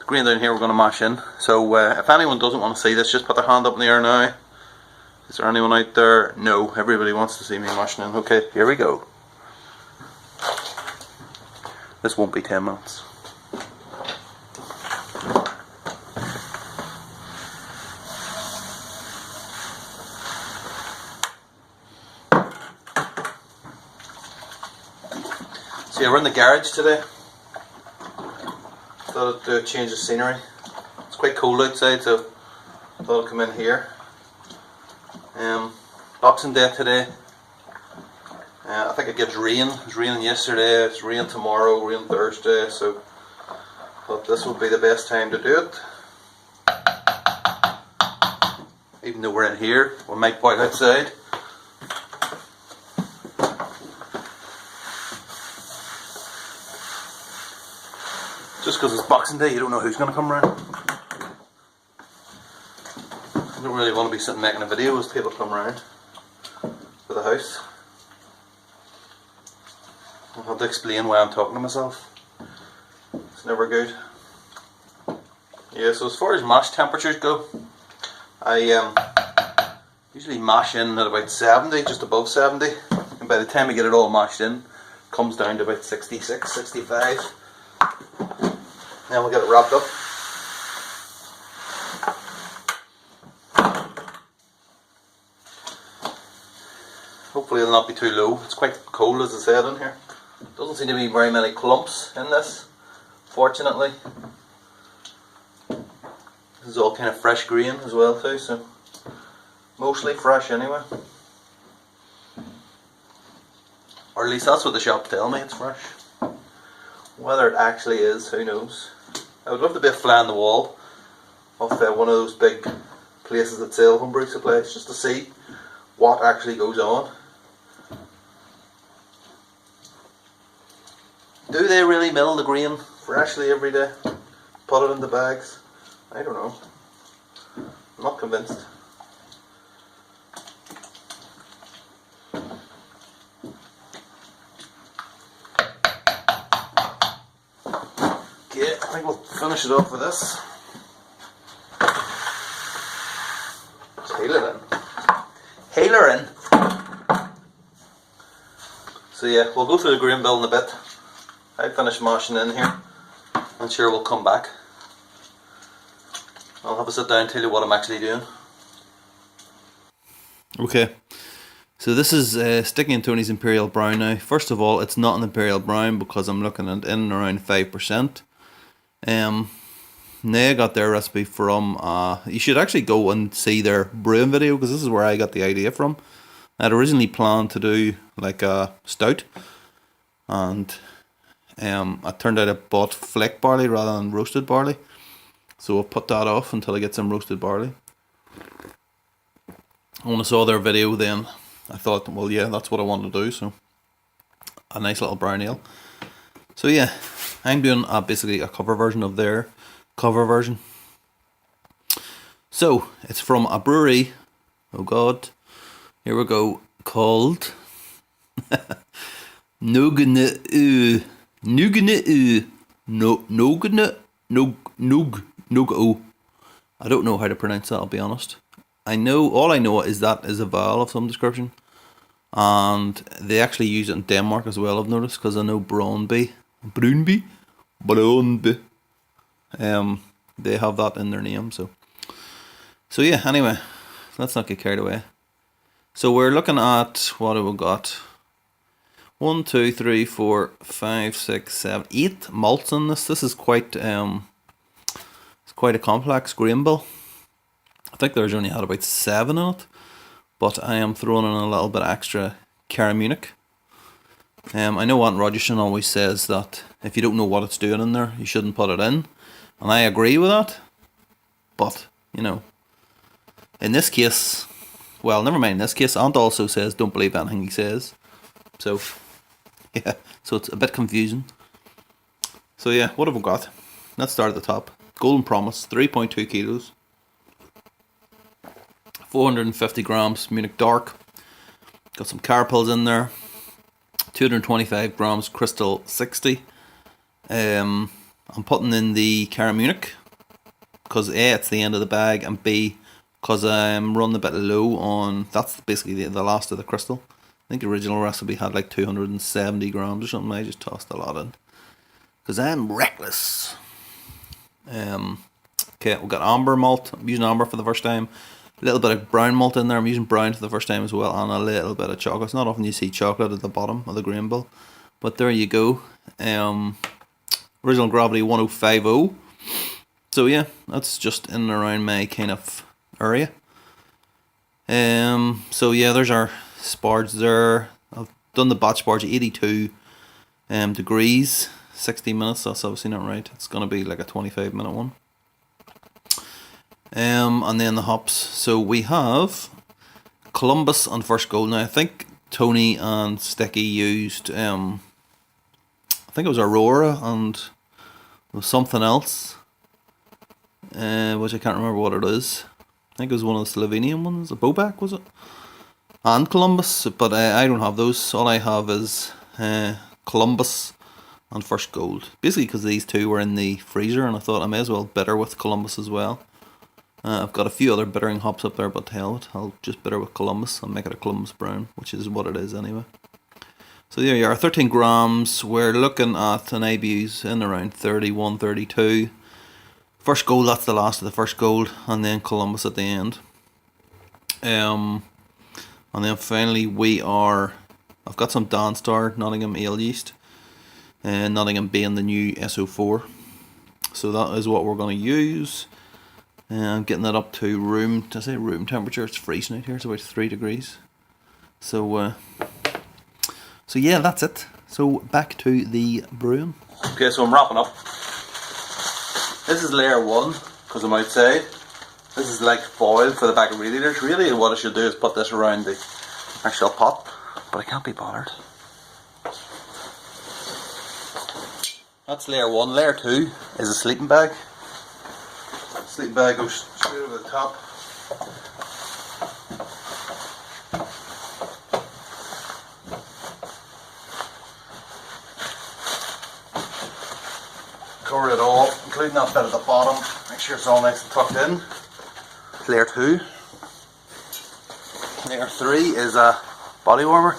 grain down here we're going to mash in. So if anyone doesn't want to see this, just put their hand up in the air now. Is there anyone out there? No, everybody wants to see me mashing in. Okay, here we go. This won't be 10 minutes. So yeah, we're in the garage today. Thought I'd do a change of scenery. It's quite cold outside, so thought I'd come in here. Boxing Day today. I think it gives rain. It was raining yesterday, it's rain tomorrow, rain Thursday, so thought this would be the best time to do it. Even though we're in here, we might go outside. Just because it's Boxing Day, you don't know who's going to come around. I don't really want to be sitting making a video as people come around to the house. I'll have to explain why I'm talking to myself. It's never good. Yeah, so as far as mash temperatures go, I usually mash in at about 70, just above 70. And by the time I get it all mashed in, it comes down to about 66, 65. Then we'll get it wrapped up. Hopefully it'll not be too low. It's quite cold, as I said, in here. Doesn't seem to be very many clumps in this, fortunately. This is all kind of fresh grain as well too, so mostly fresh anyway. Or at least that's what the shop tell me, it's fresh. Whether it actually is, who knows. I would love to be a fly on the wall of one of those big places that sell homebrew supplies, just to see what actually goes on. Do they really mill the grain freshly every day? Put it in the bags? I don't know. I'm not convinced. Okay, I think we'll finish it off with this. Just hail it in. Hail her in. So yeah, we'll go through the grain bill in a bit. I finish mashing in here, and sure we'll come back. I'll have a sit down and tell you what I'm actually doing. Okay, so this is Sticky and Tony's Imperial Brown now. First of all, it's not an Imperial Brown because I'm looking at in and around 5%. They got their recipe from, you should actually go and see their brewing video because this is where I got the idea from. I'd originally planned to do like a stout, and it turned out I bought flake barley rather than roasted barley, so I'll put that off until I get some roasted barley. When I saw their video then I thought, well yeah, that's what I want to do, so a nice little brown ale. So yeah, I'm doing basically a cover version of their cover version. So it's from a brewery, oh god, here we go, called Nug. I don't know how to pronounce that, I'll be honest. All I know is that is a vowel of some description, and they actually use it in Denmark as well, I've noticed, because I know Brøndby, they have that in their name, so yeah, anyway, let's not get carried away. So we're looking at, what have we got? 1, 2, 3, 4, 5, 6, 7, 8 malts in this. This is quite it's quite a complex grain bill. I think there's only had about 7 in it, but I am throwing in a little bit extra Munich. I know Aunt Rogerson always says that if you don't know what it's doing in there, you shouldn't put it in, and I agree with that. But you know, in this case, well, never mind. In this case, Aunt also says don't believe anything he says. So yeah, so it's a bit confusing. So yeah, what have we got? Let's start at the top. Golden Promise, 3.2 kilos. 450 grams Munich Dark. Got some carpels in there. 225 grams Crystal 60. I'm putting in the Munich because A, it's the end of the bag, and B, because I'm running a bit low on, that's basically the last of the crystal. I think the original recipe had like 270 grams or something. I just tossed a lot in because I'm reckless. Okay, we've got amber malt. I'm using amber for the first time. A little bit of brown malt in there. I'm using brown for the first time as well, and a little bit of chocolate. It's not often you see chocolate at the bottom of the grain bill, but there you go. Original gravity 1050. So yeah, that's just in and around my kind of area. So yeah, there's our sparge there. I've done the batch sparge at 82 degrees, 60 minutes. That's obviously not right. It's gonna be like a 25-minute one. And then the hops. So we have Columbus on first gold. Now I think Tony and Sticky used I think it was Aurora and there was something else, which I can't remember what it is. I think it was one of the Slovenian ones, a Bobak was it? And Columbus, but I don't have those. All I have is Columbus and first gold. Basically because these two were in the freezer and I thought I may as well bitter with Columbus as well. I've got a few other bittering hops up there, but hell it, I'll just bitter with Columbus and make it a Columbus brown, which is what it is anyway. So there you are, 13 grams. We're looking at an IBUs in around 31, 32. First gold, that's the last of the first gold, and then Columbus at the end. And then finally I've got some Danstar Nottingham Ale yeast, and Nottingham being the new SO4. So that is what we're going to use. I'm getting that up to room temperature. It's freezing out here. It's about 3 degrees. So yeah, that's it. So back to the brewing. Okay, so I'm wrapping up. This is layer 1 because I'm outside. This is like foil for the back of radiators. Really, what I should do is put this around the actual pot, but I can't be bothered. That's layer 1. Layer 2 is a sleeping bag. Sleeping bag goes straight over the top. Cover it all, including that bit at the bottom. Make sure it's all nice and tucked in. Layer 2. Layer 3 is a body warmer.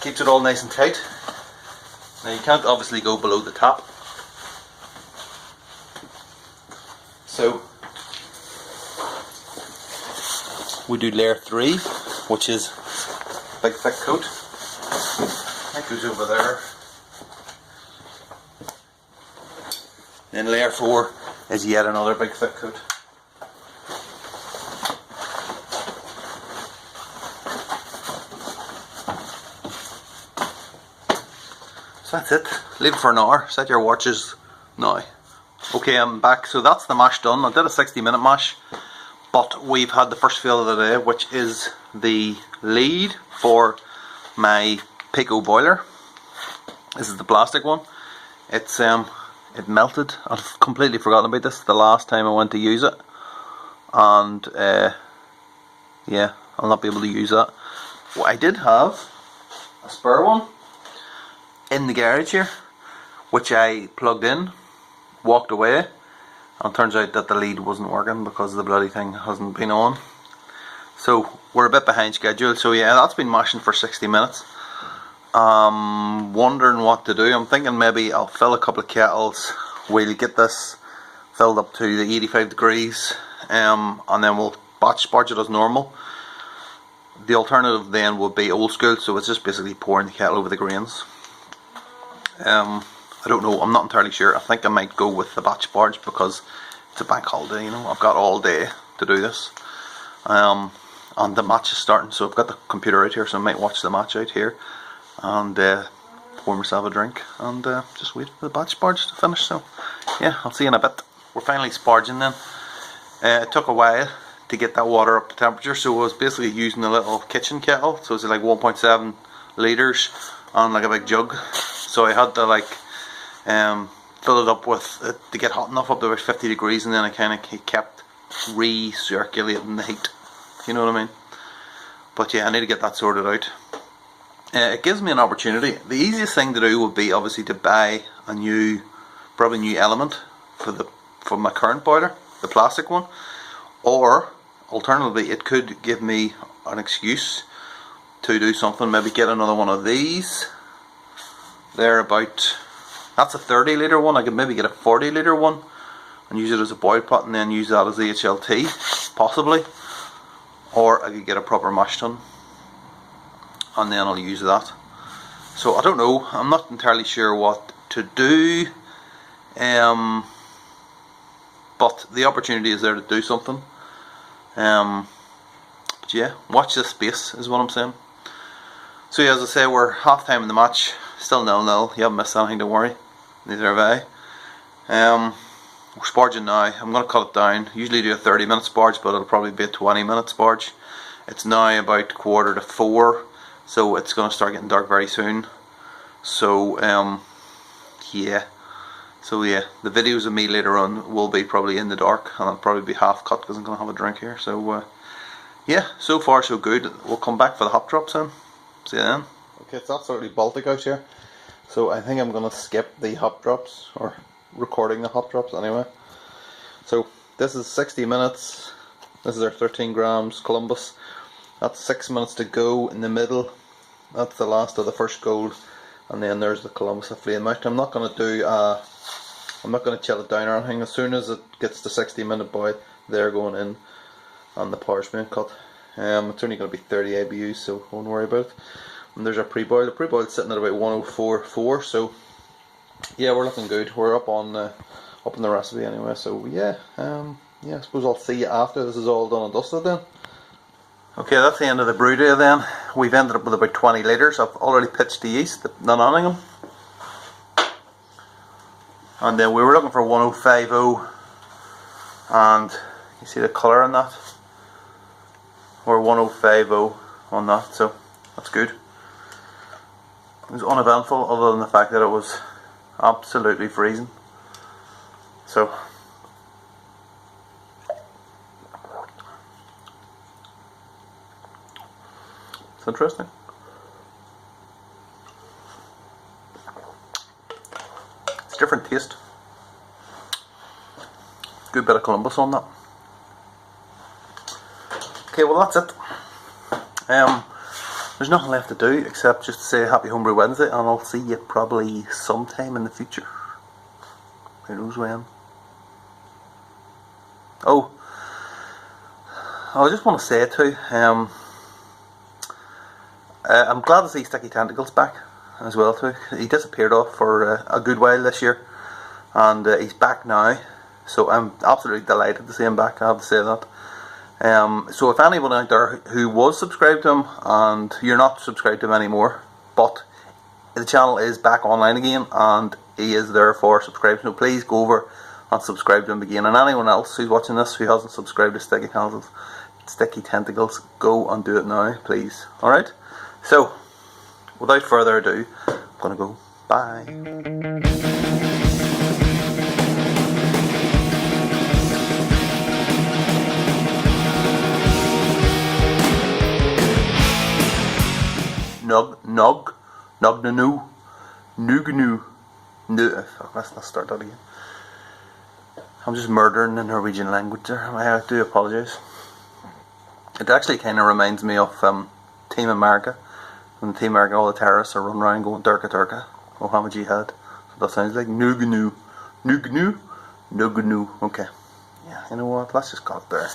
Keeps it all nice and tight. Now you can't obviously go below the top. So we do layer 3, which is big thick coat. That goes over there. Then layer 4 is yet another big thick coat. So that's it. Leave it for an hour. Set your watches now. Okay, I'm back. So that's the mash done. I did a 60-minute mash, but we've had the first fill of the day, which is the lead for my Pico boiler. This is the plastic one. It's it melted. I've completely forgotten about this the last time I went to use it, and yeah, I'll not be able to use that. Well, I did have a spare one in the garage here, which I plugged in, walked away, and it turns out that the lead wasn't working because the bloody thing hasn't been on. So we're a bit behind schedule. So yeah, that's been mashing for 60 minutes. Wondering what to do. I'm thinking maybe I'll fill a couple of kettles. We'll get this filled up to the 85 degrees, and then we'll batch sparge it as normal. The alternative then would be old school, so it's just basically pouring the kettle over the grains. I don't know, I'm not entirely sure. I think I might go with the batch sparge because it's a bank holiday, you know. I've got all day to do this. And the match is starting, so I've got the computer out here, so I might watch the match out here and pour myself a drink and just wait for the batch sparge to finish. So yeah, I'll see you in a bit. We're finally sparging then. It took a while to get that water up to temperature, so I was basically using a little kitchen kettle, so it's like 1.7 litres on like a big jug. So I had to like filled it up with it to get hot enough up to about 50 degrees, and then I kind of kept recirculating the heat, if you know what I mean. But yeah, I need to get that sorted out. It gives me an opportunity. The easiest thing to do would be obviously to buy a new, probably new element for my current boiler, the plastic one, or alternatively it could give me an excuse to do something, maybe get another one of these. They're about, that's a 30 litre one. I could maybe get a 40 litre one and use it as a boil pot and then use that as the HLT, possibly. Or I could get a proper mash tun and then I'll use that. So I don't know, I'm not entirely sure what to do, but the opportunity is there to do something. But yeah, watch this space is what I'm saying. So yeah, as I say, we're half time in the match, still 0-0. You haven't missed anything, don't worry. Neither have I. We're sparging now. I'm going to cut it down. Usually do a 30-minute sparge, but it'll probably be a 20-minute sparge. It's now about 3:45, so it's going to start getting dark very soon. So yeah. So yeah, the videos of me later on will be probably in the dark, and I'll probably be half cut because I'm going to have a drink here. So yeah, so far so good. We'll come back for the hop drops then. See you then. Okay, it's absolutely Baltic out here, so I think I'm going to skip the hop drops, or recording the hop drops anyway. So this is 60 minutes. This is our 13 grams Columbus. That's 6 minutes to go in the middle. That's the last of the first gold, and then there's the Columbus flame out. I'm not going to do I'm not going to chill it down or anything. As soon as it gets to 60-minute boil, they're going in and the power's being cut. It's only going to be 30 ABUs, so won't worry about it. And there's our pre-boil. The pre-boil is sitting at about 104.4, so yeah, we're looking good. We're up in the recipe anyway, so yeah, yeah, I suppose I'll see you after this is all done and dusted then. Okay, that's the end of the Brewday then. We've ended up with about 20 litres. I've already pitched the yeast, the Nottingham. And then we were looking for 105.0, and you see the colour in that? We're 105.0 on that, so that's good. It was uneventful other than the fact that it was absolutely freezing. So it's interesting. It's a different taste. Good bit of Columbus on that. Okay, well that's it. There's nothing left to do except just to say Happy Homebrew Wednesday, and I'll see you probably sometime in the future. Who knows when. Oh, I just want to say too, I'm glad to see Sticky Tentacles back as well too. He disappeared off for a good while this year, and he's back now, so I'm absolutely delighted to see him back, I have to say that. So if anyone out there who was subscribed to him and you're not subscribed to him anymore, but the channel is back online again and he is there for subscribers, so please go over and subscribe to him again. And anyone else who's watching this who hasn't subscribed to Sticky Tentacles, go and do it now, please. Alright? So, without further ado, I'm gonna go. Bye. Nugnu. Let's start that again. I'm just murdering the Norwegian language there. I do apologise. It actually kind of reminds me of Team America. When Team America, all the terrorists are running around going Durka Durka, Mohammed Jihad. So that sounds like Nugnu. Okay. Yeah, you know what? Let's just call it there.